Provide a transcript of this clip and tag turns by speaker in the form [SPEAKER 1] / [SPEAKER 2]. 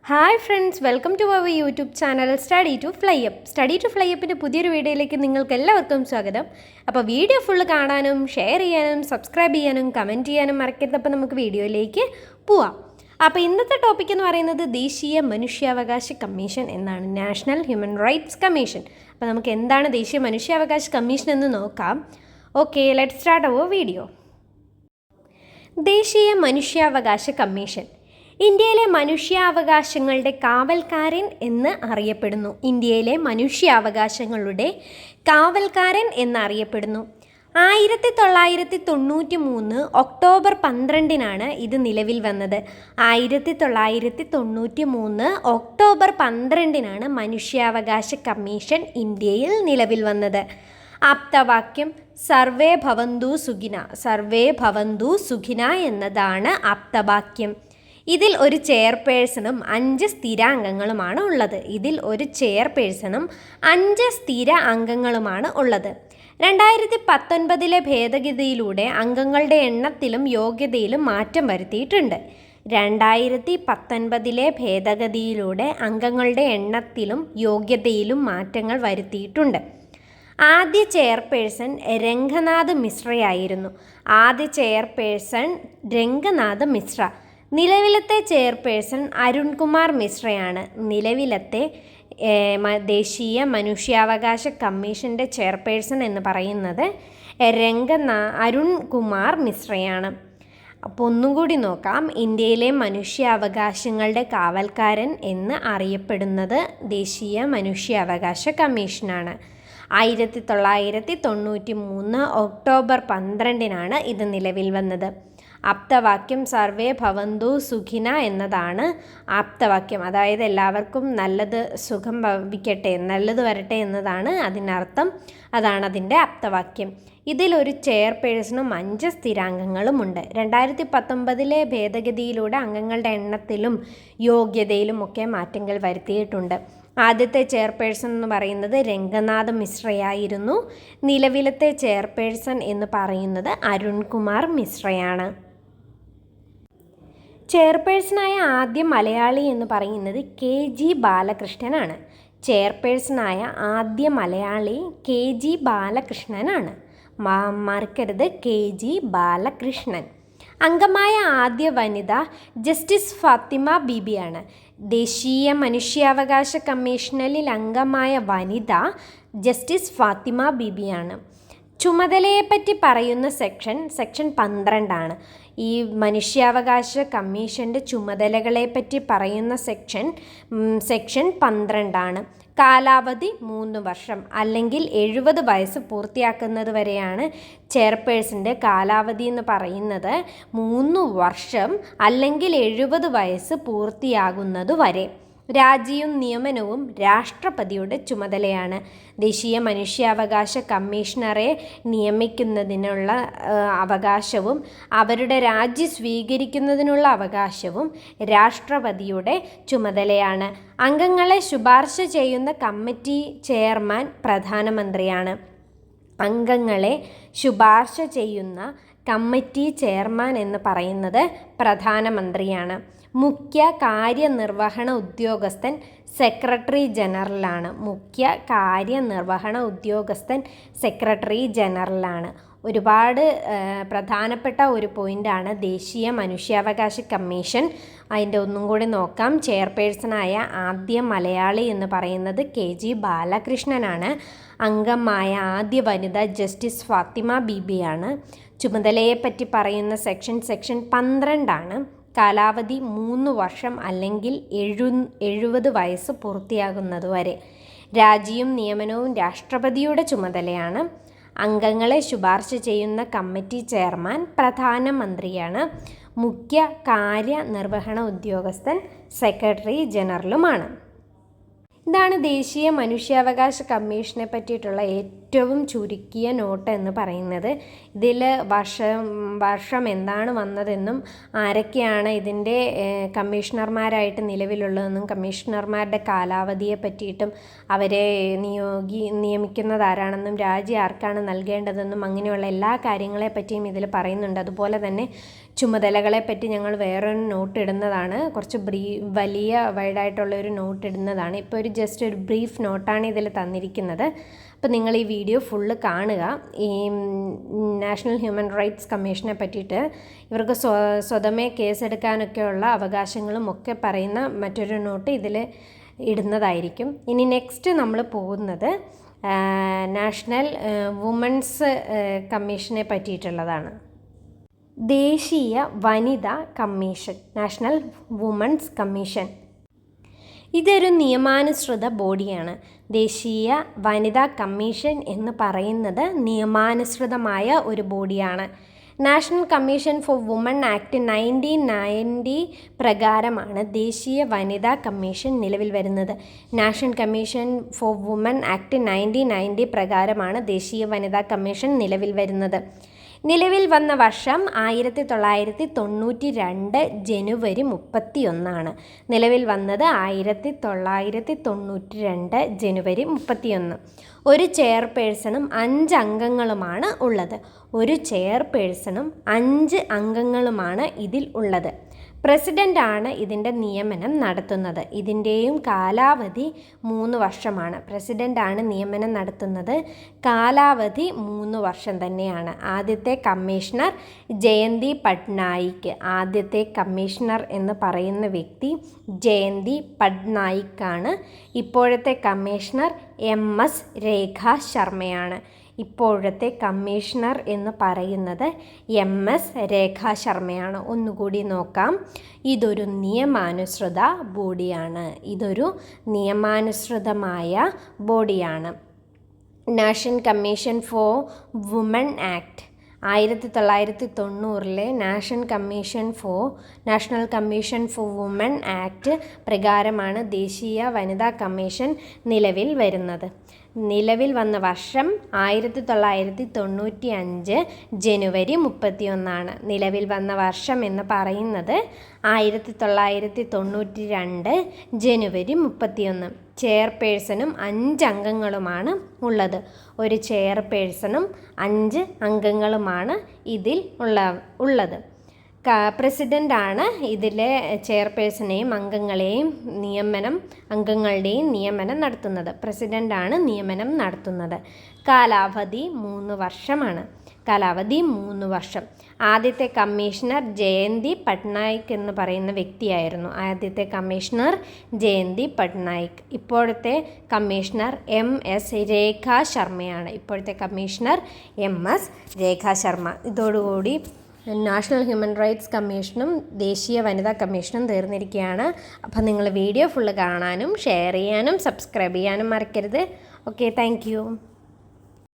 [SPEAKER 1] Hi friends, welcome to our YouTube channel study to fly up. Study to fly അപ്പിൻ്റെ പുതിയൊരു വീഡിയോയിലേക്ക് നിങ്ങൾക്ക് എല്ലാവർക്കും സ്വാഗതം. അപ്പോൾ വീഡിയോ ഫുള്ള് കാണാനും ഷെയർ ചെയ്യാനും സബ്സ്ക്രൈബ് ചെയ്യാനും കമൻറ്റ് ചെയ്യാനും മറക്കരുത്. അപ്പോൾ നമുക്ക് വീഡിയോയിലേക്ക് പോവാം. അപ്പോൾ ഇന്നത്തെ ടോപ്പിക് എന്ന് പറയുന്നത് ദേശീയ മനുഷ്യാവകാശ കമ്മീഷൻ എന്നാണ്, നാഷണൽ ഹ്യൂമൻ റൈറ്റ്സ് കമ്മീഷൻ. അപ്പോൾ നമുക്ക് എന്താണ് ദേശീയ മനുഷ്യാവകാശ കമ്മീഷൻ എന്ന് നോക്കാം. Okay, let's start our video. ദേശീയ മനുഷ്യാവകാശ കമ്മീഷൻ ഇന്ത്യയിലെ മനുഷ്യാവകാശങ്ങളുടെ കാവൽക്കാരൻ എന്ന് അറിയപ്പെടുന്നു. ഇന്ത്യയിലെ മനുഷ്യാവകാശങ്ങളുടെ കാവൽക്കാരൻ എന്നറിയപ്പെടുന്നു. 1993 ഒക്ടോബർ 12 ഇത് നിലവിൽ വന്നത്. 1993 ഒക്ടോബർ 12 മനുഷ്യാവകാശ കമ്മീഷൻ ഇന്ത്യയിൽ നിലവിൽ വന്നത്. ആപ്തവാക്യം സർവേ ഭവന്തു സുഖിന. സർവേ ഭവന്തു സുഖിന എന്നതാണ് ആപ്തവാക്യം. ഇതിൽ ഒരു ചെയർപേഴ്സണും 5 സ്ഥിരാംഗങ്ങളുമാണ് ഉള്ളത്. 2019 ഭേദഗതിയിലൂടെ അംഗങ്ങളുടെ എണ്ണത്തിലും യോഗ്യതയിലും മാറ്റം വരുത്തിയിട്ടുണ്ട്. 2019 ഭേദഗതിയിലൂടെ അംഗങ്ങളുടെ എണ്ണത്തിലും യോഗ്യതയിലും മാറ്റങ്ങൾ വരുത്തിയിട്ടുണ്ട്. ആദ്യ ചെയർപേഴ്സൺ രംഗനാഥ് മിശ്രയായിരുന്നു. നിലവിലത്തെ ചെയർപേഴ്സൺ അരുൺകുമാർ മിശ്രയാണ്. നിലവിലത്തെ ദേശീയ മനുഷ്യാവകാശ കമ്മീഷൻ്റെ ചെയർപേഴ്സൺ എന്ന് പറയുന്നത് അരുൺകുമാർ മിശ്രയാണ്. അപ്പോൾ ഒന്നും കൂടി നോക്കാം. ഇന്ത്യയിലെ മനുഷ്യാവകാശങ്ങളുടെ കാവൽക്കാരൻ എന്ന് അറിയപ്പെടുന്നത് ദേശീയ മനുഷ്യാവകാശ കമ്മീഷനാണ്. 1993 ഒക്ടോബർ 12 ഇത് നിലവിൽ വന്നത്. ആപ്തവാക്യം സർവേ ഭവന്തു സുഖിന എന്നതാണ് ആപ്തവാക്യം. അതായത് എല്ലാവർക്കും നല്ലത് സുഖം ഭവിക്കട്ടെ, നല്ലത് വരട്ടെ എന്നതാണ് അതിനർത്ഥം. അതാണ് അതിൻ്റെ ആപ്തവാക്യം. ഇതിലൊരു ചെയർപേഴ്സണും 5 സ്ഥിരാംഗങ്ങളുമുണ്ട്. 2019 ഭേദഗതിയിലൂടെ അംഗങ്ങളുടെ എണ്ണത്തിലും യോഗ്യതയിലും ഒക്കെ മാറ്റങ്ങൾ വരുത്തിയിട്ടുണ്ട്. ആദ്യത്തെ ചെയർപേഴ്സൺ എന്ന് പറയുന്നത് രംഗനാഥ് മിശ്രയായിരുന്നു. നിലവിലത്തെ ചെയർപേഴ്സൺ എന്ന് പറയുന്നത് അരുൺകുമാർ മിശ്രയാണ്. ചെയർപേഴ്സണായ ആദ്യ മലയാളി എന്ന് പറയുന്നത് KG ബാലകൃഷ്ണനാണ്. ചെയർപേഴ്സണായ ആദ്യ മലയാളി KG ബാലകൃഷ്ണനാണ്. മറക്കരുത്, KG ബാലകൃഷ്ണൻ. അംഗമായ ആദ്യ വനിത ജസ്റ്റിസ് ഫാത്തിമ ബീബിയാണ്. ദേശീയ മനുഷ്യാവകാശ കമ്മീഷനിൽ അംഗമായ വനിത ജസ്റ്റിസ് ഫാത്തിമ ബീബിയാണ്. ചുമതലയെപ്പറ്റി പറയുന്ന സെക്ഷൻ 12 ഈ മനുഷ്യാവകാശ കമ്മീഷൻ്റെ ചുമതലകളെപ്പറ്റി പറയുന്ന സെക്ഷൻ 12. കാലാവധി 3 വർഷം അല്ലെങ്കിൽ 70 വയസ്സ് പൂർത്തിയാക്കുന്നത് വരെയാണ് ചെയർപേഴ്സൻ്റെ കാലാവധി എന്ന് പറയുന്നത്. 3 വർഷം അല്ലെങ്കിൽ 70 വയസ്സ് പൂർത്തിയാകുന്നത് വരെ. രാജിയും നിയമനവും രാഷ്ട്രപതിയുടെ ചുമതലയാണ്. ദേശീയ മനുഷ്യാവകാശ കമ്മീഷണറെ നിയമിക്കുന്നതിനുള്ള അവകാശവും അവരുടെ രാജി സ്വീകരിക്കുന്നതിനുള്ള അവകാശവും രാഷ്ട്രപതിയുടെ ചുമതലയാണ്. അംഗങ്ങളെ ശുപാർശ ചെയ്യുന്ന കമ്മിറ്റി ചെയർമാൻ പ്രധാനമന്ത്രിയാണ്. അംഗങ്ങളെ ശുപാർശ ചെയ്യുന്ന കമ്മിറ്റി ചെയർമാൻ എന്ന് പറയുന്നത് പ്രധാനമന്ത്രിയാണ്. മുഖ്യ കാര്യനിർവഹണ ഉദ്യോഗസ്ഥൻ സെക്രട്ടറി ജനറലാണ്. മുഖ്യ കാര്യനിർവഹണ ഉദ്യോഗസ്ഥൻ സെക്രട്ടറി ജനറലാണ്. ഒരുപാട് പ്രധാനപ്പെട്ട ഒരു പോയിൻ്റാണ് ദേശീയ മനുഷ്യാവകാശ കമ്മീഷൻ. അതിൻ്റെ ഒന്നും കൂടി നോക്കാം. ചെയർപേഴ്സണായ ആദ്യ മലയാളി എന്ന് പറയുന്നത് KG ബാലകൃഷ്ണനാണ്. അംഗമായ ആദ്യ വനിത ജസ്റ്റിസ് ഫാത്തിമ ബീബിയാണ്. ചുമതലയെപ്പറ്റി പറയുന്ന സെക്ഷൻ 12. കാലാവധി 3 വർഷം അല്ലെങ്കിൽ 70 വയസ്സ് പൂർത്തിയാകുന്നത് വരെ. രാജിയും നിയമനവും രാഷ്ട്രപതിയുടെ ചുമതലയാണ്. അംഗങ്ങളെ ശുപാർശ ചെയ്യുന്ന കമ്മിറ്റി ചെയർമാൻ പ്രധാനമന്ത്രിയാണ്. മുഖ്യ കാര്യനിർവഹണ ഉദ്യോഗസ്ഥൻ സെക്രട്ടറി ജനറലുമാണ്. ഇതാണ് ദേശീയ മനുഷ്യാവകാശ കമ്മീഷനെ പറ്റിയിട്ടുള്ള ഏറ്റവും ചുരുക്കിയ നോട്ട് എന്ന് പറയുന്നത്. ഇതിൽ വർഷം എന്താണ് വന്നതെന്നും ആരൊക്കെയാണ് ഇതിൻ്റെ കമ്മീഷണർമാരായിട്ട് നിലവിലുള്ളതെന്നും കമ്മീഷണർമാരുടെ കാലാവധിയെ പറ്റിയിട്ടും അവരെ നിയമിക്കുന്നത് ആരാണെന്നും രാജ്യം ആർക്കാണ് നൽകേണ്ടതെന്നും അങ്ങനെയുള്ള എല്ലാ കാര്യങ്ങളെ പറ്റിയും ഇതിൽ പറയുന്നുണ്ട്. അതുപോലെ തന്നെ ചുമതലകളെ പറ്റി ഞങ്ങൾ വേറൊരു നോട്ട് ഇടുന്നതാണ്. കുറച്ച് വലിയ വൈഡായിട്ടുള്ളൊരു നോട്ട് ഇടുന്നതാണ്. ഇപ്പോൾ ജസ്റ്റ് ഒരു ബ്രീഫ് നോട്ടാണ് ഇതിൽ തന്നിരിക്കുന്നത്. അപ്പോൾ നിങ്ങൾ ഈ വീഡിയോ ഫുള്ള് കാണുക. ഈ നാഷണൽ ഹ്യൂമൻ റൈറ്റ്സ് കമ്മീഷനെ പറ്റിയിട്ട് ഇവർക്ക് സ്വതമേ കേസെടുക്കാനൊക്കെയുള്ള അവകാശങ്ങളും ഒക്കെ പറയുന്ന മറ്റൊരു നോട്ട് ഇതിൽ ഇടുന്നതായിരിക്കും. ഇനി നെക്സ്റ്റ് നമ്മൾ പോകുന്നത് നാഷണൽ വുമൻസ് കമ്മീഷനെ പറ്റിയിട്ടുള്ളതാണ്. ദേശീയ വനിതാ കമ്മീഷൻ, നാഷണൽ വുമൻസ് കമ്മീഷൻ. ഇതൊരു നിയമാനുസൃത ബോഡിയാണ്. ദേശീയ വനിതാ കമ്മീഷൻ എന്ന് പറയുന്നത് നിയമാനുസൃതമായ ഒരു ബോഡിയാണ്. National commission for woman act 1990 പ്രകാരമാണ് ദേശീയ വനിതാ കമ്മീഷൻ നിലവിൽ വരുന്നത്. National commission for woman act 1990 പ്രകാരമാണ് ദേശീയ വനിതാ കമ്മീഷൻ നിലവിൽ വരുന്നത്. നിലവിൽ വന്ന വർഷം 1992 ജനുവരി 31. നിലവിൽ വന്നത് 1992 ജനുവരി 31. ഒരു ചെയർപേഴ്സണും 5 അംഗങ്ങളുമാണ് ഉള്ളത്. ഒരു ചെയർപേഴ്സണും 5 അംഗങ്ങളുമാണ് ഇതിൽ ഉള്ളത്. പ്രസിഡൻ്റാണ് ഇതിൻ്റെ നിയമനം നടത്തുന്നത്. ഇതിൻ്റെയും കാലാവധി 3 വർഷമാണ്. പ്രസിഡൻ്റാണ് നിയമനം നടത്തുന്നത്. കാലാവധി 3 വർഷം തന്നെയാണ്. ആദ്യത്തെ കമ്മീഷണർ ജയന്തി പട്നായിക്. ആദ്യത്തെ കമ്മീഷണർ എന്ന് പറയുന്ന വ്യക്തി ജയന്തി പട്നായിക്കാണ്. ഇപ്പോഴത്തെ കമ്മീഷണർ MS രേഖാ ശർമ്മയാണ്. ഇപ്പോഴത്തെ കമ്മീഷണർ എന്ന് പറയുന്നത് MS രേഖാ ശർമ്മയാണ്. ഒന്നുകൂടി നോക്കാം. ഇതൊരു നിയമാനുസൃത ബോഡിയാണ്. ഇതൊരു നിയമാനുസൃതമായ ബോഡിയാണ്. National commission for woman act 1990 national commission for woman act പ്രകാരമാണ് ദേശീയ വനിതാ കമ്മീഷൻ നിലവിൽ വരുന്നത്. നിലവിൽ വന്ന വർഷം 1995 ജനുവരി 31. നിലവിൽ വന്ന വർഷം എന്ന് പറയുന്നത് 1992 ജനുവരി 31. ചെയർപേഴ്സണും 5 അംഗങ്ങളുമാണ് ഉള്ളത്. ഒരു ചെയർപേഴ്സണും 5 അംഗങ്ങളുമാണ് ഇതിൽ ഉള്ളത്. പ്രസിഡൻ്റാണ് ഇതിലെ ചെയർപേഴ്സണെയും അംഗങ്ങളുടെയും നിയമനം നടത്തുന്നത്. പ്രസിഡൻ്റാണ് നിയമനം നടത്തുന്നത്. കാലാവധി 3 വർഷമാണ്. കാലാവധി 3 വർഷം. ആദ്യത്തെ കമ്മീഷണർ ജയന്തി പട്നായിക് എന്ന് പറയുന്ന വ്യക്തിയായിരുന്നു. ആദ്യത്തെ കമ്മീഷണർ ജയന്തി പട്നായിക്. ഇപ്പോഴത്തെ കമ്മീഷണർ MS രേഖാ ശർമ്മയാണ്. ഇപ്പോഴത്തെ കമ്മീഷണർ MS രേഖാ ശർമ്മ. ഇതോടുകൂടി നാഷണൽ ഹ്യൂമൻ റൈറ്റ്സ് കമ്മീഷനും ദേശീയ വനിതാ കമ്മീഷനും തീർന്നിരിക്കുകയാണ്. അപ്പോൾ നിങ്ങൾ വീഡിയോ ഫുള്ള് കാണാനും ഷെയർ ചെയ്യാനും സബ്സ്ക്രൈബ് ചെയ്യാനും മറക്കരുത്. Okay, thank you.